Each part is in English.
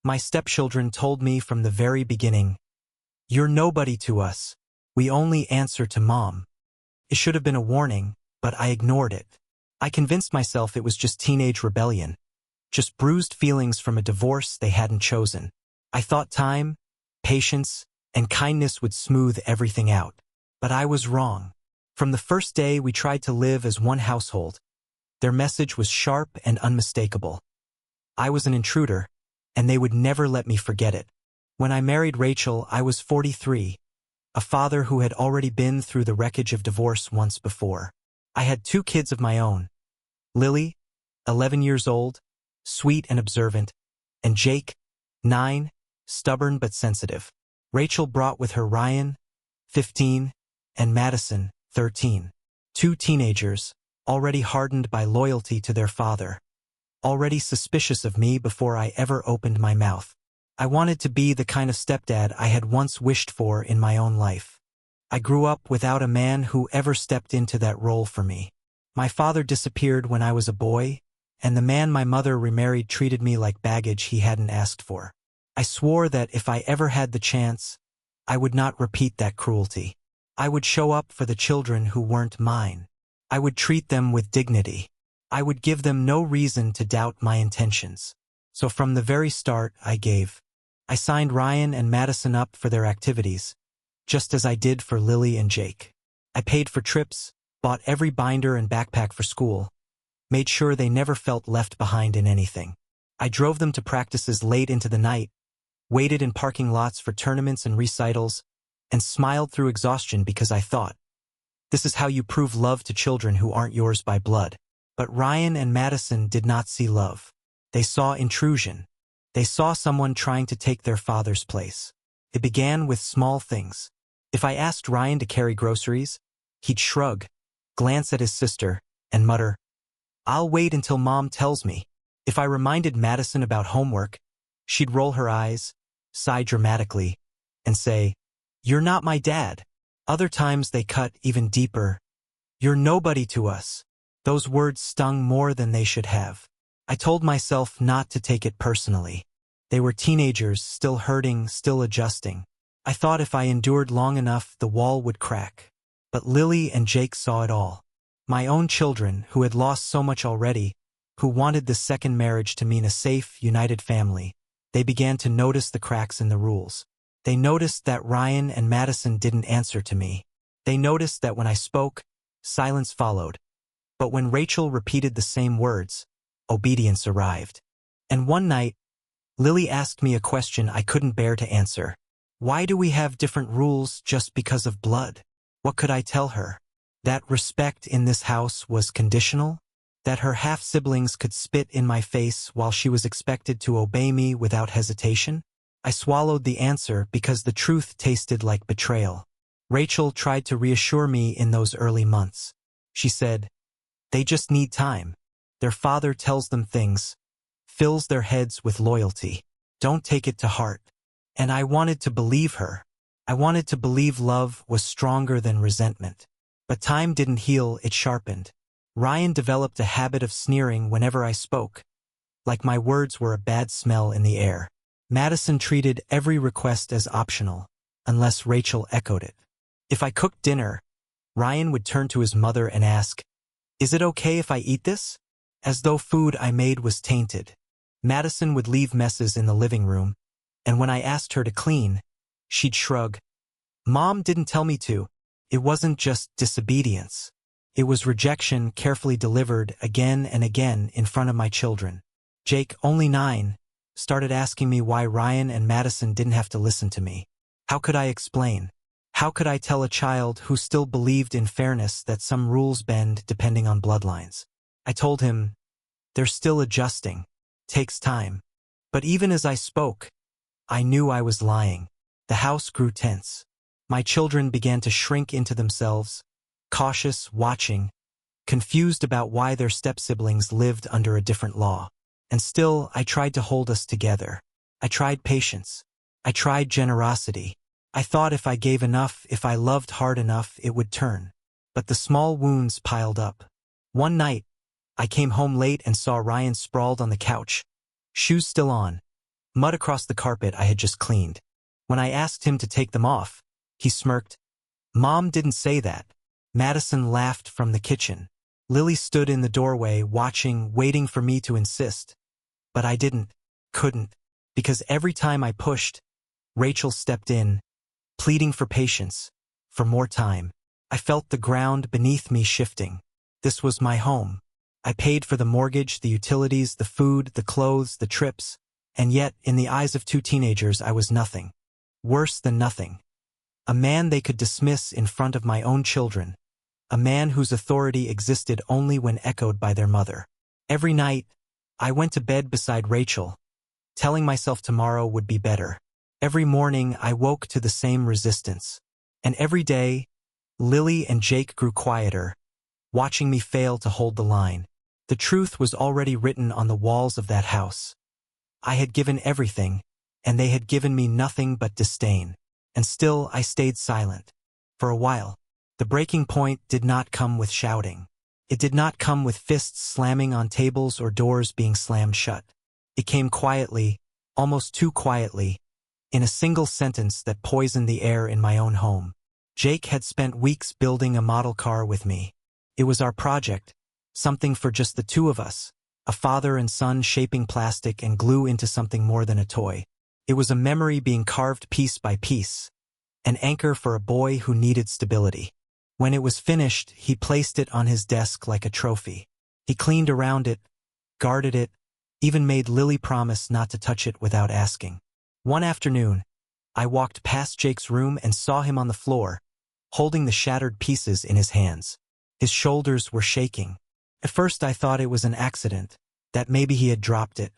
My stepchildren told me from the very beginning, "You're nobody to us. We only answer to Mom." It should have been a warning, but I ignored it. I convinced myself it was just teenage rebellion, just bruised feelings from a divorce they hadn't chosen. I thought time, patience, and kindness would smooth everything out. But I was wrong. From the first day we tried to live as one household, their message was sharp and unmistakable. I was an intruder, and they would never let me forget it. When I married Rachel, I was 43, a father who had already been through the wreckage of divorce once before. I had 2 kids of my own, Lily, 11 years old, sweet and observant, and Jake, 9, stubborn but sensitive. Rachel brought with her Ryan, 15, and Madison, 13. 2 teenagers, already hardened by loyalty to their father, already suspicious of me before I ever opened my mouth. I wanted to be the kind of stepdad I had once wished for in my own life. I grew up without a man who ever stepped into that role for me. My father disappeared when I was a boy, and the man my mother remarried treated me like baggage he hadn't asked for. I swore that if I ever had the chance, I would not repeat that cruelty. I would show up for the children who weren't mine. I would treat them with dignity. I would give them no reason to doubt my intentions. So from the very start, I signed Ryan and Madison up for their activities, just as I did for Lily and Jake. I paid for trips, bought every binder and backpack for school, made sure they never felt left behind in anything. I drove them to practices late into the night, waited in parking lots for tournaments and recitals, and smiled through exhaustion because I thought, this is how you prove love to children who aren't yours by blood. But Ryan and Madison did not see love. They saw intrusion. They saw someone trying to take their father's place. It began with small things. If I asked Ryan to carry groceries, he'd shrug, glance at his sister, and mutter, "I'll wait until Mom tells me." If I reminded Madison about homework, she'd roll her eyes, sigh dramatically, and say, "You're not my dad." Other times they cut even deeper. "You're nobody to us." Those words stung more than they should have. I told myself not to take it personally. They were teenagers, still hurting, still adjusting. I thought if I endured long enough, the wall would crack. But Lily and Jake saw it all. My own children, who had lost so much already, who wanted this second marriage to mean a safe, united family, they began to notice the cracks in the rules. They noticed that Ryan and Madison didn't answer to me. They noticed that when I spoke, silence followed. But when Rachel repeated the same words, obedience arrived. And one night, Lily asked me a question I couldn't bear to answer. Why do we have different rules just because of blood? What could I tell her? That respect in this house was conditional? That her half-siblings could spit in my face while she was expected to obey me without hesitation? I swallowed the answer because the truth tasted like betrayal. Rachel tried to reassure me in those early months. She said, "They just need time. Their father tells them things, fills their heads with loyalty. Don't take it to heart." And I wanted to believe her. I wanted to believe love was stronger than resentment. But time didn't heal, it sharpened. Ryan developed a habit of sneering whenever I spoke, like my words were a bad smell in the air. Madison treated every request as optional, unless Rachel echoed it. If I cooked dinner, Ryan would turn to his mother and ask, "Is it okay if I eat this?" As though food I made was tainted. Madison would leave messes in the living room, and when I asked her to clean, she'd shrug. "Mom didn't tell me to." It wasn't just disobedience. It was rejection carefully delivered again and again in front of my children. Jake, only 9, started asking me why Ryan and Madison didn't have to listen to me. How could I explain? How could I tell a child who still believed in fairness that some rules bend depending on bloodlines? I told him, "They're still adjusting. Takes time." But even as I spoke, I knew I was lying. The house grew tense. My children began to shrink into themselves, cautious, watching, confused about why their step-siblings lived under a different law. And still, I tried to hold us together. I tried patience. I tried generosity. I thought if I gave enough, if I loved hard enough, it would turn. But the small wounds piled up. One night, I came home late and saw Ryan sprawled on the couch, shoes still on, mud across the carpet I had just cleaned. When I asked him to take them off, he smirked. "Mom didn't say that." Madison laughed from the kitchen. Lily stood in the doorway, watching, waiting for me to insist. But I couldn't, because every time I pushed, Rachel stepped in, pleading for patience, for more time. I felt the ground beneath me shifting. This was my home. I paid for the mortgage, the utilities, the food, the clothes, the trips, and yet, in the eyes of two teenagers, I was nothing. Worse than nothing. A man they could dismiss in front of my own children. A man whose authority existed only when echoed by their mother. Every night, I went to bed beside Rachel, telling myself tomorrow would be better. Every morning, I woke to the same resistance. And every day, Lily and Jake grew quieter, watching me fail to hold the line. The truth was already written on the walls of that house. I had given everything, and they had given me nothing but disdain. And still I stayed silent. For a while. The breaking point did not come with shouting. It did not come with fists slamming on tables or doors being slammed shut. It came quietly, almost too quietly, in a single sentence that poisoned the air in my own home. Jake had spent weeks building a model car with me. It was our project, something for just the two of us, a father and son shaping plastic and glue into something more than a toy. It was a memory being carved piece by piece, an anchor for a boy who needed stability. When it was finished, he placed it on his desk like a trophy. He cleaned around it, guarded it, even made Lily promise not to touch it without asking. One afternoon, I walked past Jake's room and saw him on the floor, holding the shattered pieces in his hands. His shoulders were shaking. At first I thought it was an accident, that maybe he had dropped it.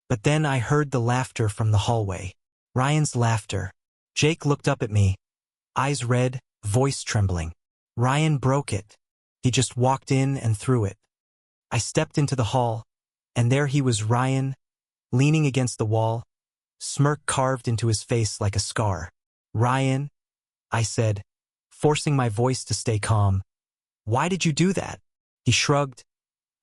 But then I heard the laughter from the hallway. Ryan's laughter. Jake looked up at me, eyes red, voice trembling. Ryan broke it. He just walked in and threw it. I stepped into the hall, and there he was, Ryan, leaning against the wall, smirk carved into his face like a scar. "Ryan," I said, forcing my voice to stay calm. "Why did you do that?" He shrugged,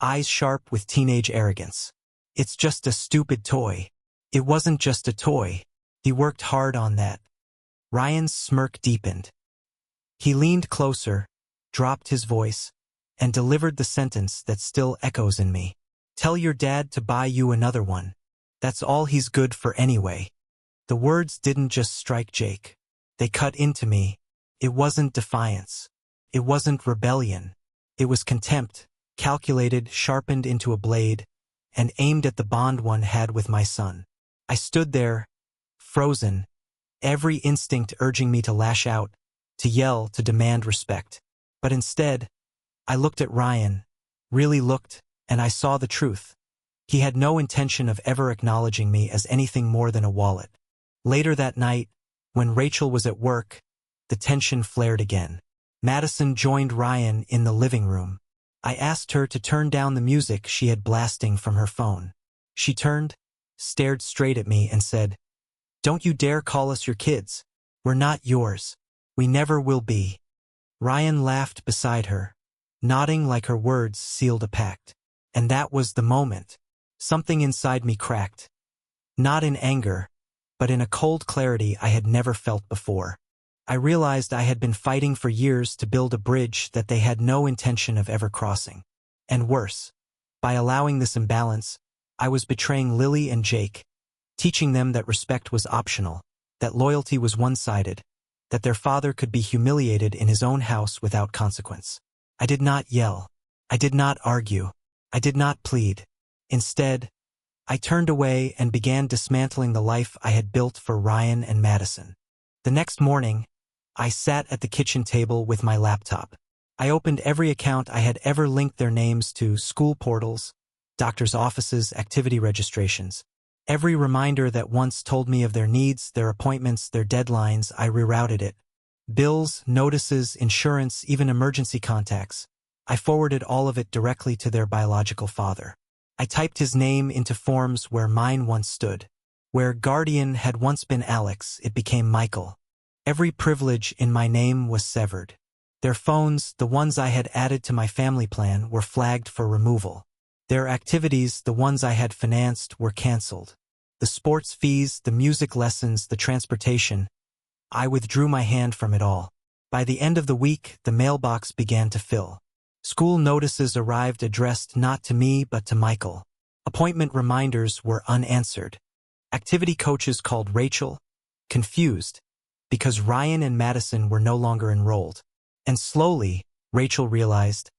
eyes sharp with teenage arrogance. "It's just a stupid toy." It wasn't just a toy. He worked hard on that. Ryan's smirk deepened. He leaned closer, dropped his voice, and delivered the sentence that still echoes in me. "Tell your dad to buy you another one. That's all he's good for anyway." The words didn't just strike Jake. They cut into me. It wasn't defiance. It wasn't rebellion. It was contempt, calculated, sharpened into a blade, and aimed at the bond one had with my son. I stood there, frozen, every instinct urging me to lash out, to yell, to demand respect. But instead, I looked at Ryan, really looked, and I saw the truth. He had no intention of ever acknowledging me as anything more than a wallet. Later that night, when Rachel was at work, the tension flared again. Madison joined Ryan in the living room. I asked her to turn down the music she had blasting from her phone. She turned, stared straight at me, and said, "Don't you dare call us your kids. We're not yours. We never will be." Ryan laughed beside her, nodding like her words sealed a pact. And that was the moment. Something inside me cracked. Not in anger, but in a cold clarity I had never felt before. I realized I had been fighting for years to build a bridge that they had no intention of ever crossing. And worse, by allowing this imbalance, I was betraying Lily and Jake, teaching them that respect was optional, that loyalty was one-sided, that their father could be humiliated in his own house without consequence. I did not yell. I did not argue. I did not plead. Instead, I turned away and began dismantling the life I had built for Ryan and Madison. The next morning, I sat at the kitchen table with my laptop. I opened every account I had ever linked their names to: school portals, doctors' offices, activity registrations. Every reminder that once told me of their needs, their appointments, their deadlines, I rerouted it. Bills, notices, insurance, even emergency contacts. I forwarded all of it directly to their biological father. I typed his name into forms where mine once stood. Where guardian had once been Alex, it became Michael. Every privilege in my name was severed. Their phones, the ones I had added to my family plan, were flagged for removal. Their activities, the ones I had financed, were canceled. The The sports fees, the music lessons, the transportation. I withdrew my hand from it all. By the end of the week, the mailbox began to fill. School notices arrived addressed not to me but to Michael. Appointment reminders were unanswered. Activity coaches called Rachel, confused, because Ryan and Madison were no longer enrolled. And slowly, Rachel realized,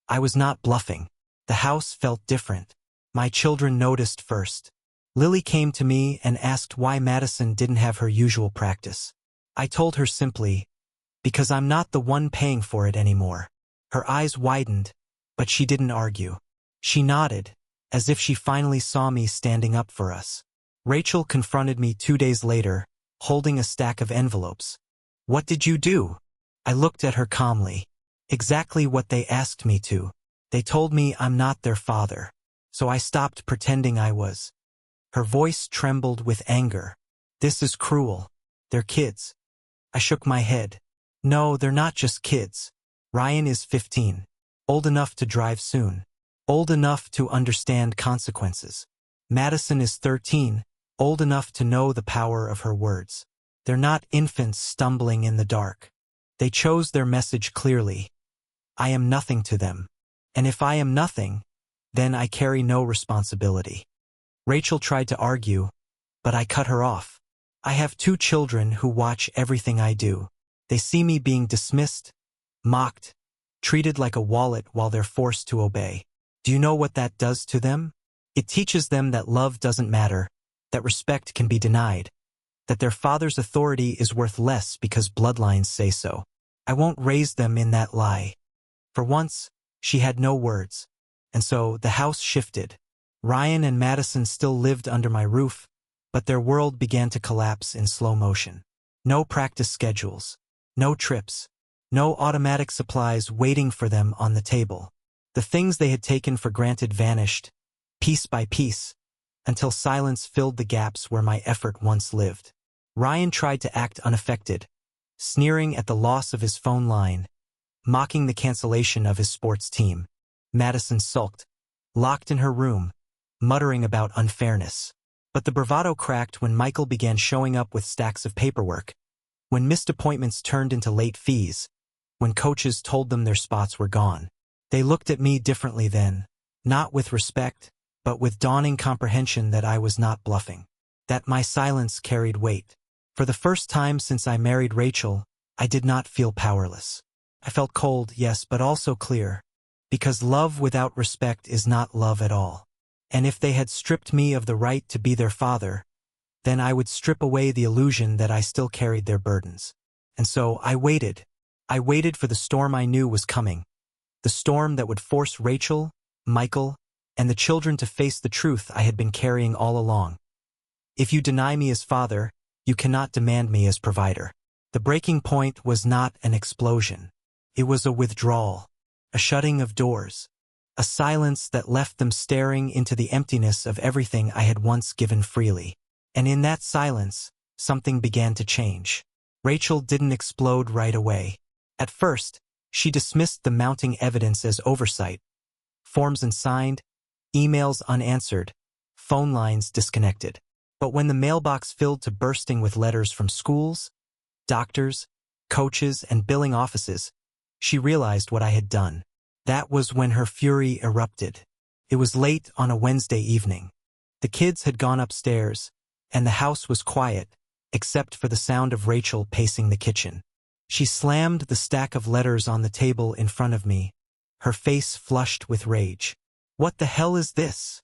I was not bluffing. The house felt different. My children noticed first. Lily came to me and asked why Madison didn't have her usual practice. I told her simply, because I'm not the one paying for it anymore. Her eyes widened, but she didn't argue. She nodded, as if she finally saw me standing up for us. Rachel confronted me 2 days later, holding a stack of envelopes. What did you do? I looked at her calmly. Exactly what they asked me to. They told me I'm not their father. So I stopped pretending I was. Her voice trembled with anger. This is cruel. They're kids. I shook my head. No, they're not just kids. Ryan is 15. Old enough to drive soon. Old enough to understand consequences. Madison is 13. Old enough to know the power of her words. They're not infants stumbling in the dark. They chose their message clearly. I am nothing to them. And if I am nothing, then I carry no responsibility. Rachel tried to argue, but I cut her off. I have 2 children who watch everything I do. They see me being dismissed, mocked, treated like a wallet while they're forced to obey. Do you know what that does to them? It teaches them that love doesn't matter, that respect can be denied, that their father's authority is worth less because bloodlines say so. I won't raise them in that lie. For once, she had no words. And so the house shifted. Ryan and Madison still lived under my roof, but their world began to collapse in slow motion. No practice schedules, no trips, no automatic supplies waiting for them on the table. The things they had taken for granted vanished, piece by piece, until silence filled the gaps where my effort once lived. Ryan tried to act unaffected, sneering at the loss of his phone line, mocking the cancellation of his sports team. Madison sulked, locked in her room, muttering about unfairness. But the bravado cracked when Michael began showing up with stacks of paperwork, when missed appointments turned into late fees, when coaches told them their spots were gone. They looked at me differently then, not with respect, but with dawning comprehension that I was not bluffing, that my silence carried weight. For the first time since I married Rachel, I did not feel powerless. I felt cold, yes, but also clear, because love without respect is not love at all. And if they had stripped me of the right to be their father, then I would strip away the illusion that I still carried their burdens. And so I waited. I waited for the storm I knew was coming. The storm that would force Rachel, Michael, and the children to face the truth I had been carrying all along. If you deny me as father, you cannot demand me as provider. The breaking point was not an explosion. It was a withdrawal, a shutting of doors, a silence that left them staring into the emptiness of everything I had once given freely. And in that silence, something began to change. Rachel didn't explode right away. At first, she dismissed the mounting evidence as oversight. Forms unsigned, emails unanswered, phone lines disconnected. But when the mailbox filled to bursting with letters from schools, doctors, coaches, and billing offices, she realized what I had done. That was when her fury erupted. It was late on a Wednesday evening. The kids had gone upstairs, and the house was quiet, except for the sound of Rachel pacing the kitchen. She slammed the stack of letters on the table in front of me, her face flushed with rage. "What the hell is this?"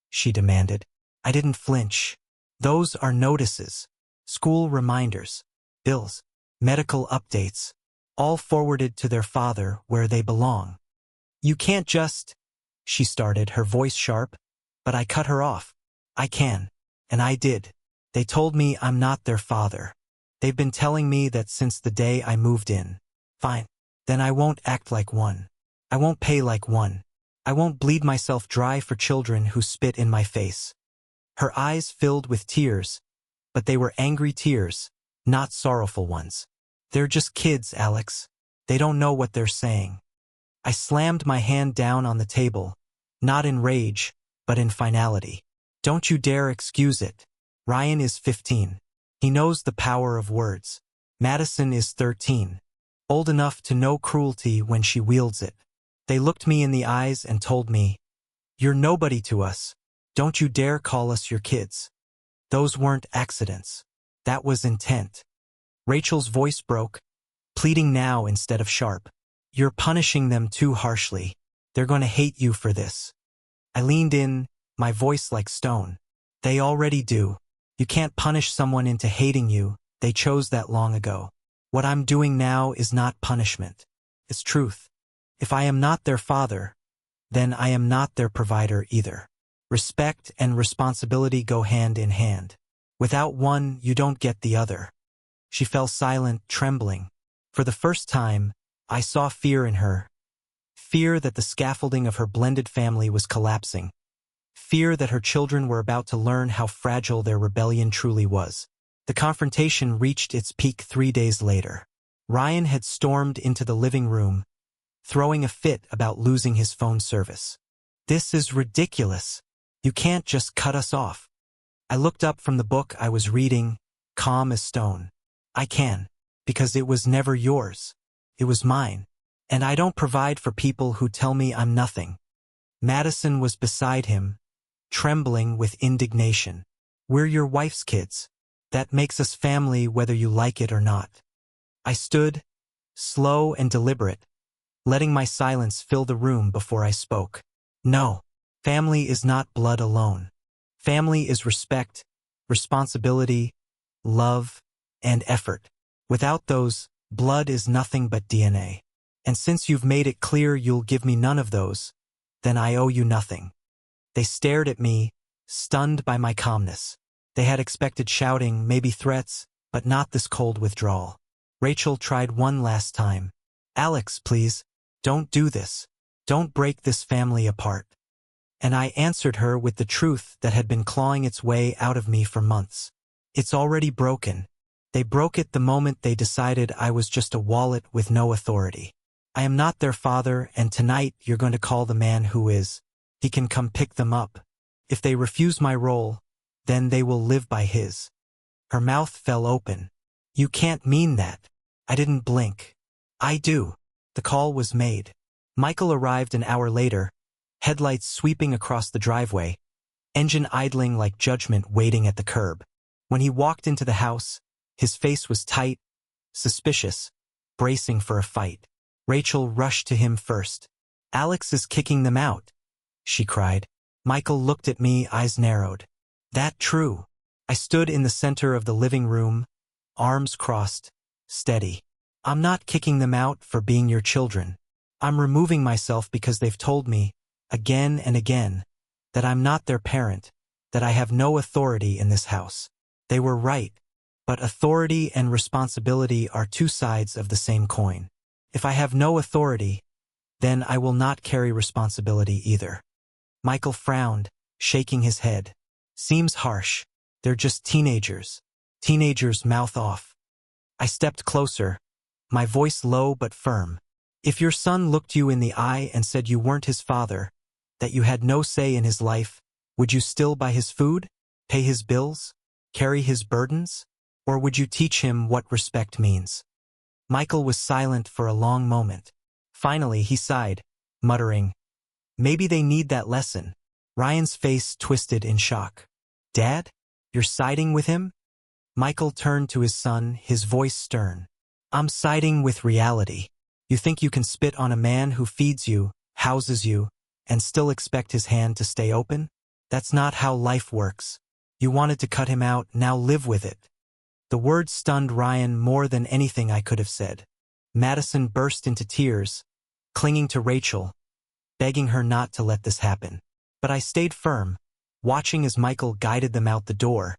she demanded. I didn't flinch. Those are notices, school reminders, bills, medical updates, all forwarded to their father where they belong. "You can't just," she started, her voice sharp, but I cut her off. "I can, and I did. They told me I'm not their father. They've been telling me that since the day I moved in. Fine, then I won't act like one. I won't pay like one. I won't bleed myself dry for children who spit in my face." Her eyes filled with tears, but they were angry tears, not sorrowful ones. "They're just kids, Alex. They don't know what they're saying." I slammed my hand down on the table, not in rage, but in finality. "Don't you dare excuse it. Ryan is 15. He knows the power of words. Madison is 13. Old enough to know cruelty when she wields it. They looked me in the eyes and told me, "You're nobody to us. Don't you dare call us your kids." Those weren't accidents. That was intent. Rachel's voice broke, pleading now instead of sharp. "You're punishing them too harshly. They're going to hate you for this." I leaned in, my voice like stone. "They already do. You can't punish someone into hating you. They chose that long ago. What I'm doing now is not punishment. It's truth. If I am not their father, then I am not their provider either. Respect and responsibility go hand in hand. Without one, you don't get the other." She fell silent, trembling. For the first time, I saw fear in her. Fear that the scaffolding of her blended family was collapsing. Fear that her children were about to learn how fragile their rebellion truly was. The confrontation reached its peak 3 days later. Ryan had stormed into the living room, throwing a fit about losing his phone service. "This is ridiculous. You can't just cut us off." I looked up from the book I was reading, calm as stone. "I can, because it was never yours. It was mine. And I don't provide for people who tell me I'm nothing." Madison was beside him, trembling with indignation. "We're your wife's kids. That makes us family whether you like it or not." I stood, slow and deliberate, letting my silence fill the room before I spoke. "No, family is not blood alone. Family is respect, responsibility, love, and effort. Without those, blood is nothing but DNA. And since you've made it clear you'll give me none of those, then I owe you nothing." They stared at me, stunned by my calmness. They had expected shouting, maybe threats, but not this cold withdrawal. Rachel tried one last time. "Alex, please, don't do this. Don't break this family apart." And I answered her with the truth that had been clawing its way out of me for months. "It's already broken. They broke it the moment they decided I was just a wallet with no authority. I am not their father, and tonight you're going to call the man who is. He can come pick them up. If they refuse my role, then they will live by his." Her mouth fell open. "You can't mean that." I didn't blink. "I do." The call was made. Michael arrived an hour later, headlights sweeping across the driveway, engine idling like judgment waiting at the curb. When he walked into the house, his face was tight, suspicious, bracing for a fight. Rachel rushed to him first. "Alex is kicking them out," she cried. Michael looked at me, eyes narrowed. "That true?" I stood in the center of the living room, arms crossed, steady. "I'm not kicking them out for being your children. I'm removing myself because they've told me, again and again, that I'm not their parent, that I have no authority in this house. They were right, but authority and responsibility are two sides of the same coin. If I have no authority, then I will not carry responsibility either." Michael frowned, shaking his head. "Seems harsh. They're just teenagers. Teenagers mouth off." I stepped closer, my voice low but firm. "If your son looked you in the eye and said you weren't his father, that you had no say in his life, would you still buy his food, pay his bills, carry his burdens? Or would you teach him what respect means?" Michael was silent for a long moment. Finally, he sighed, muttering, "Maybe they need that lesson." Ryan's face twisted in shock. "Dad, you're siding with him?" Michael turned to his son, his voice stern. "I'm siding with reality. You think you can spit on a man who feeds you, houses you, and still expect his hand to stay open? That's not how life works. You wanted to cut him out, now live with it." The words stunned Ryan more than anything I could have said. Madison burst into tears, clinging to Rachel, begging her not to let this happen. But I stayed firm, watching as Michael guided them out the door,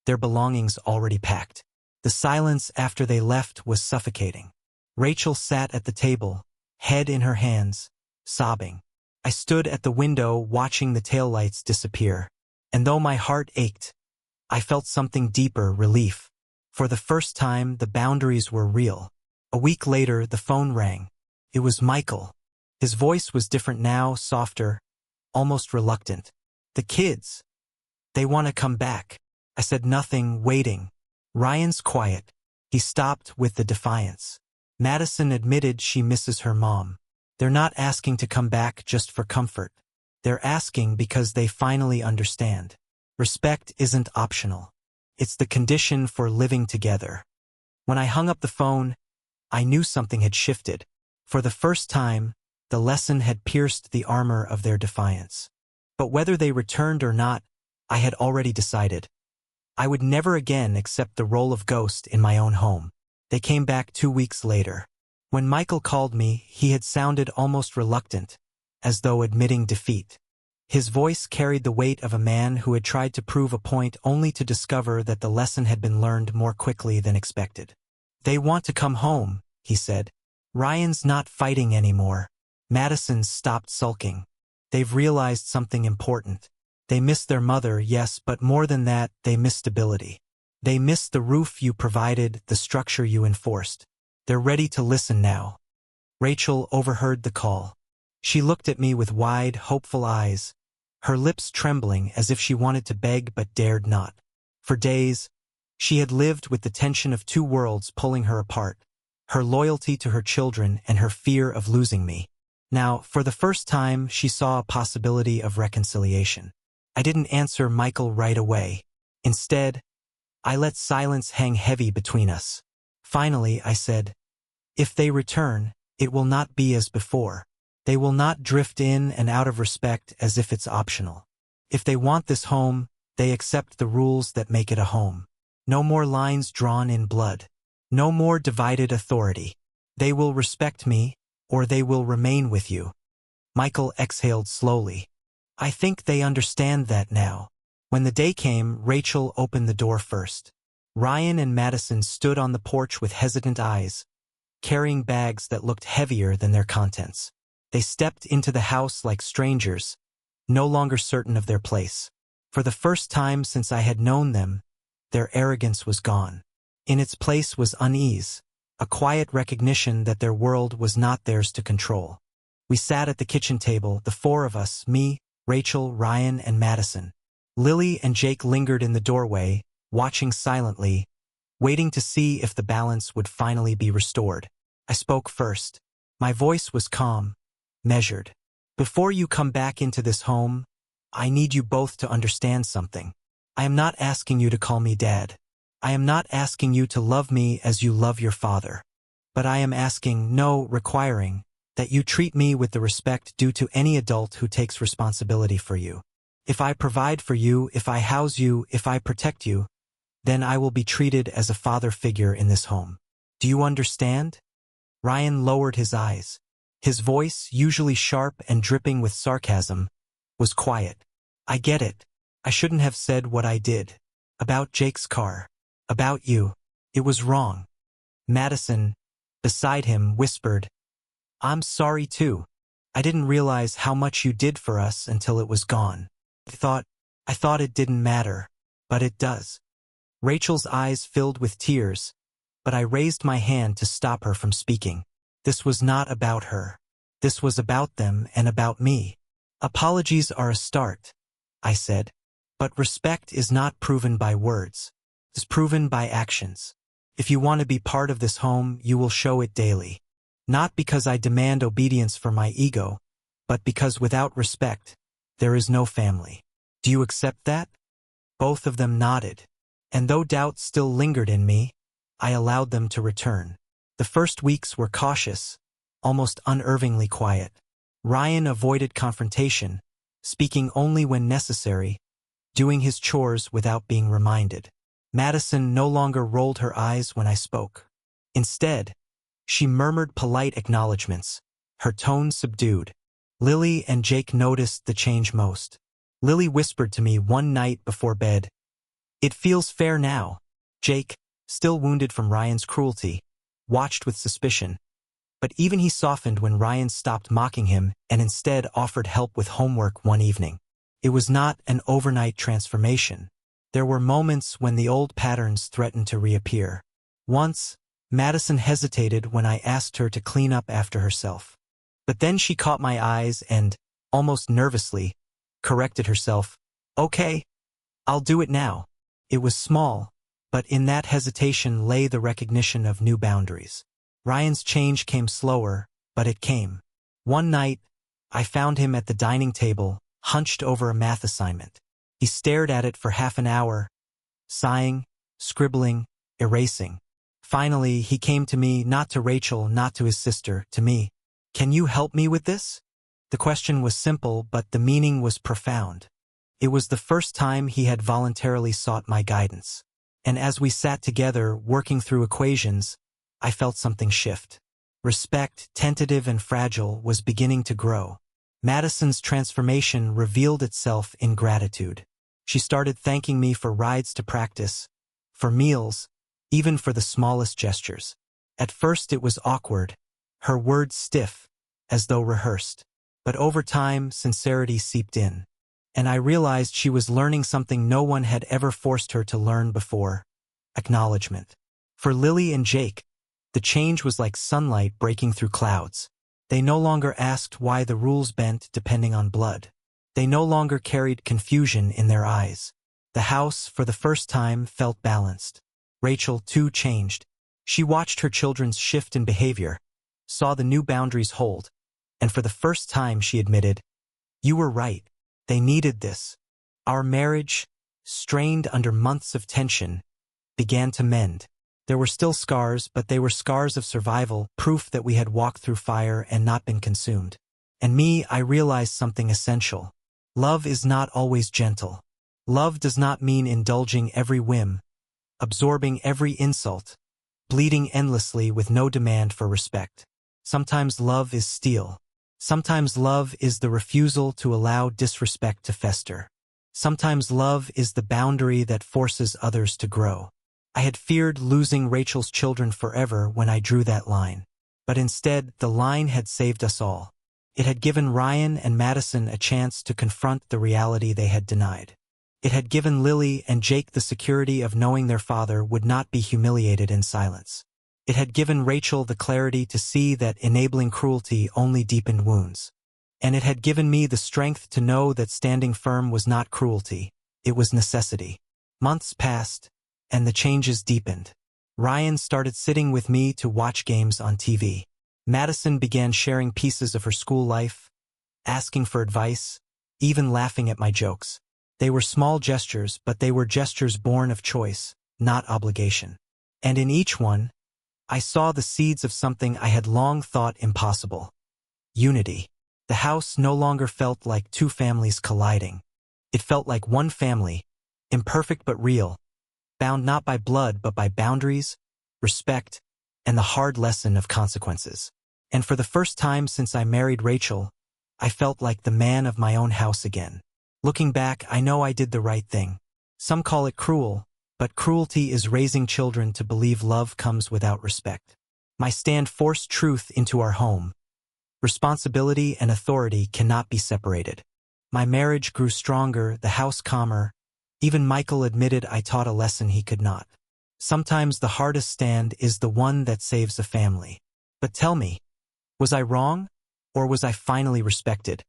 their belongings already packed. The silence after they left was suffocating. Rachel sat at the table, head in her hands, sobbing. I stood at the window watching the taillights disappear, and though my heart ached, I felt something deeper, relief. For the first time, the boundaries were real. A week later, the phone rang. It was Michael. His voice was different now, softer, almost reluctant. "The kids. They want to come back." I said nothing, waiting. Ryan's quiet. He stopped with the defiance. Madison admitted she misses her mom. They're not asking to come back just for comfort. They're asking because they finally understand. Respect isn't optional. It's the condition for living together. When I hung up the phone, I knew something had shifted. For the first time, the lesson had pierced the armor of their defiance. But whether they returned or not, I had already decided. I would never again accept the role of ghost in my own home. They came back 2 weeks later. When Michael called me, he had sounded almost reluctant, as though admitting defeat. His voice carried the weight of a man who had tried to prove a point only to discover that the lesson had been learned more quickly than expected. "They want to come home," he said. "Ryan's not fighting anymore. Madison's stopped sulking. They've realized something important. They miss their mother, yes, but more than that, they miss stability. They miss the roof you provided, the structure you enforced. They're ready to listen now." Rachel overheard the call. She looked at me with wide, hopeful eyes, her lips trembling as if she wanted to beg but dared not. For days, she had lived with the tension of two worlds pulling her apart, her loyalty to her children and her fear of losing me. Now, for the first time, she saw a possibility of reconciliation. I didn't answer Michael right away. Instead, I let silence hang heavy between us. Finally, I said, "If they return, it will not be as before. They will not drift in and out of respect as if it's optional. If they want this home, they accept the rules that make it a home. No more lines drawn in blood. No more divided authority. They will respect me, or they will remain with you." Michael exhaled slowly. "I think they understand that now." When the day came, Rachel opened the door first. Ryan and Madison stood on the porch with hesitant eyes, carrying bags that looked heavier than their contents. They stepped into the house like strangers, no longer certain of their place. For the first time since I had known them, their arrogance was gone. In its place was unease, a quiet recognition that their world was not theirs to control. We sat at the kitchen table, the four of us, me, Rachel, Ryan, and Madison. Lily and Jake lingered in the doorway, watching silently, waiting to see if the balance would finally be restored. I spoke first. My voice was calm, measured. "Before you come back into this home, I need you both to understand something. I am not asking you to call me Dad. I am not asking you to love me as you love your father. But I am asking, no, requiring, that you treat me with the respect due to any adult who takes responsibility for you. If I provide for you, if I house you, if I protect you, then I will be treated as a father figure in this home. Do you understand?" Ryan lowered his eyes. His voice, usually sharp and dripping with sarcasm, was quiet. "I get it. I shouldn't have said what I did. About Jake's car. About you. It was wrong." Madison, beside him, whispered, "I'm sorry too. I didn't realize how much you did for us until it was gone. I thought it didn't matter, but it does." Rachel's eyes filled with tears, but I raised my hand to stop her from speaking. This was not about her. This was about them and about me. "Apologies are a start," I said, "but respect is not proven by words. It's proven by actions. If you want to be part of this home, you will show it daily. Not because I demand obedience for my ego, but because without respect, there is no family. Do you accept that?" Both of them nodded, and though doubt still lingered in me, I allowed them to return. The first weeks were cautious, almost unnervingly quiet. Ryan avoided confrontation, speaking only when necessary, doing his chores without being reminded. Madison no longer rolled her eyes when I spoke. Instead, she murmured polite acknowledgments, her tone subdued. Lily and Jake noticed the change most. Lily whispered to me one night before bed, "It feels fair now." Jake, still wounded from Ryan's cruelty, watched with suspicion, but even he softened when Ryan stopped mocking him and instead offered help with homework one evening. It was not an overnight transformation. There were moments when the old patterns threatened to reappear. Once, Madison hesitated when I asked her to clean up after herself. But then she caught my eyes and, almost nervously, corrected herself. "Okay, I'll do it now." It was small, but in that hesitation lay the recognition of new boundaries. Ryan's change came slower, but it came. One night, I found him at the dining table, hunched over a math assignment. He stared at it for half an hour, sighing, scribbling, erasing. Finally, he came to me, not to Rachel, not to his sister, to me. "Can you help me with this?" The question was simple, but the meaning was profound. It was the first time he had voluntarily sought my guidance. And as we sat together, working through equations, I felt something shift. Respect, tentative and fragile, was beginning to grow. Madison's transformation revealed itself in gratitude. She started thanking me for rides to practice, for meals, even for the smallest gestures. At first it was awkward, her words stiff, as though rehearsed. But over time, sincerity seeped in. And I realized she was learning something no one had ever forced her to learn before: acknowledgement. For Lily and Jake, the change was like sunlight breaking through clouds. They no longer asked why the rules bent depending on blood. They no longer carried confusion in their eyes. The house, for the first time, felt balanced. Rachel, too, changed. She watched her children's shift in behavior, saw the new boundaries hold, and for the first time she admitted, "You were right. They needed this." Our marriage, strained under months of tension, began to mend. There were still scars, but they were scars of survival, proof that we had walked through fire and not been consumed. And I realized something essential. Love is not always gentle. Love does not mean indulging every whim, absorbing every insult, bleeding endlessly with no demand for respect. Sometimes love is steel. Sometimes love is the refusal to allow disrespect to fester. Sometimes love is the boundary that forces others to grow. I had feared losing Rachel's children forever when I drew that line. But instead, the line had saved us all. It had given Ryan and Madison a chance to confront the reality they had denied. It had given Lily and Jake the security of knowing their father would not be humiliated in silence. It had given Rachel the clarity to see that enabling cruelty only deepened wounds. And it had given me the strength to know that standing firm was not cruelty, it was necessity. Months passed, and the changes deepened. Ryan started sitting with me to watch games on TV. Madison began sharing pieces of her school life, asking for advice, even laughing at my jokes. They were small gestures, but they were gestures born of choice, not obligation. And in each one, I saw the seeds of something I had long thought impossible: unity. The house no longer felt like two families colliding. It felt like one family, imperfect but real, bound not by blood but by boundaries, respect, and the hard lesson of consequences. And for the first time since I married Rachel, I felt like the man of my own house again. Looking back, I know I did the right thing. Some call it cruel, but cruelty is raising children to believe love comes without respect. My stand forced truth into our home. Responsibility and authority cannot be separated. My marriage grew stronger, the house calmer. Even Michael admitted I taught a lesson he could not. Sometimes the hardest stand is the one that saves a family. But tell me, was I wrong? Or was I finally respected?